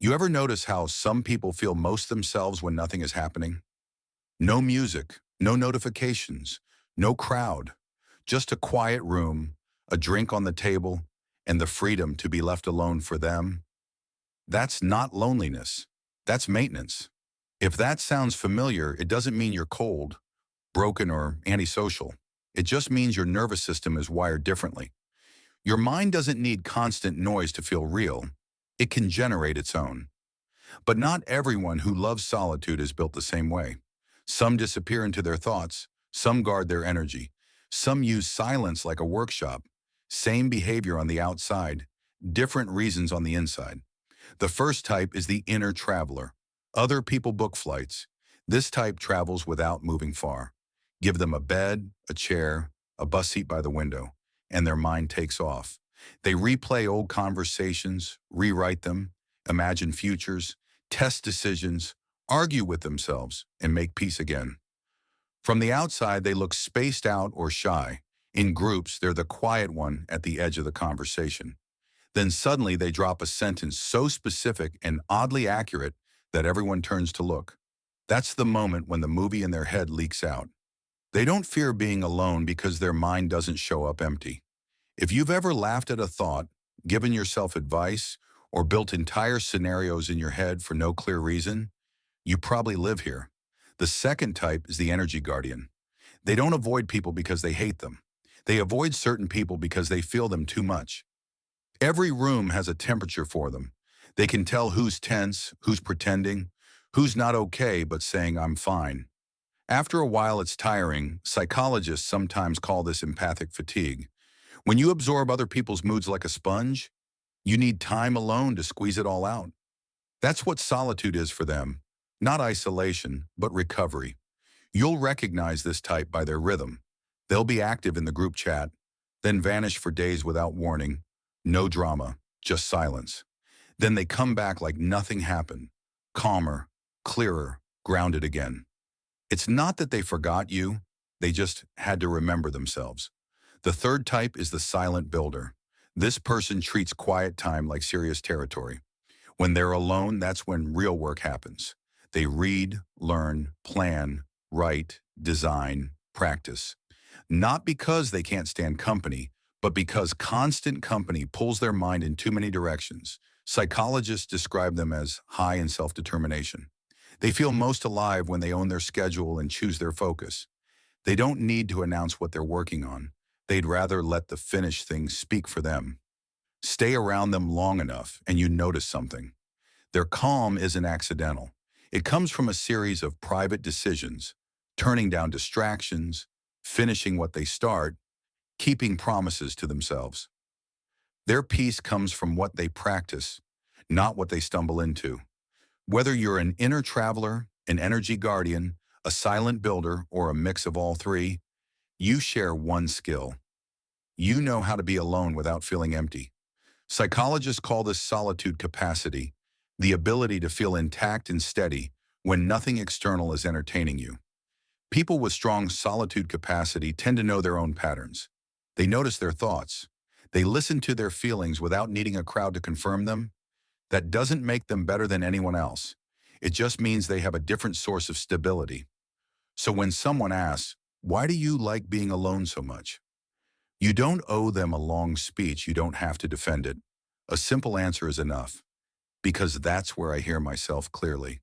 You ever notice how some people feel most themselves when nothing is happening? No music, no notifications, no crowd, just a quiet room, a drink on the table, and the freedom to be left alone for them. That's not loneliness. That's maintenance. If that sounds familiar, it doesn't mean you're cold, broken, or antisocial. It just means your nervous system is wired differently. Your mind doesn't need constant noise to feel real. It can generate its own. But not everyone who loves solitude is built the same way. Some disappear into their thoughts, some guard their energy, some use silence like a workshop. Same behavior on the outside, different reasons on the inside. The first type is the inner traveler. Other people book flights. This type travels without moving far. Give them a bed, a chair, a bus seat by the window, and their mind takes off. They replay old conversations, rewrite them, imagine futures, test decisions, argue with themselves, and make peace again. From the outside, they look spaced out or shy. In groups, they're the quiet one at the edge of the conversation. Then suddenly they drop a sentence so specific and oddly accurate that everyone turns to look. That's the moment when the movie in their head leaks out. They don't fear being alone because their mind doesn't show up empty. If you've ever laughed at a thought, given yourself advice, or built entire scenarios in your head for no clear reason, you probably live here. The second type is the energy guardian. They don't avoid people because they hate them. They avoid certain people because they feel them too much. Every room has a temperature for them. They can tell who's tense, who's pretending, who's not okay but saying I'm fine. After a while it's tiring. Psychologists sometimes call this empathic fatigue. When you absorb other people's moods like a sponge, you need time alone to squeeze it all out. That's what solitude is for them. Not isolation, but recovery. You'll recognize this type by their rhythm. They'll be active in the group chat, then vanish for days without warning. No drama, just silence. Then they come back like nothing happened, calmer, clearer, grounded again. It's not that they forgot you, they just had to remember themselves. The third type is the silent builder. This person treats quiet time like serious territory. When they're alone, that's when real work happens. They read, learn, plan, write, design, practice. Not because they can't stand company, but because constant company pulls their mind in too many directions. Psychologists describe them as high in self-determination. They feel most alive when they own their schedule and choose their focus. They don't need to announce what they're working on. They'd rather let the finished things speak for them. Stay around them long enough and you notice something. Their calm isn't accidental. It comes from a series of private decisions, turning down distractions, finishing what they start, keeping promises to themselves. Their peace comes from what they practice, not what they stumble into. Whether you're an inner traveler, an energy guardian, a silent builder, or a mix of all three, you share one skill. You know how to be alone without feeling empty. Psychologists call this solitude capacity, the ability to feel intact and steady when nothing external is entertaining you. People with strong solitude capacity tend to know their own patterns. They notice their thoughts. They listen to their feelings without needing a crowd to confirm them. That doesn't make them better than anyone else. It just means they have a different source of stability. So when someone asks, "Why do you like being alone so much?" You don't owe them a long speech. You don't have to defend it. A simple answer is enough, because that's where I hear myself clearly.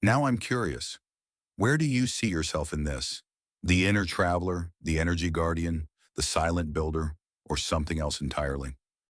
Now I'm curious. Where do you see yourself in this? The inner traveler, the energy guardian, the silent builder, or something else entirely?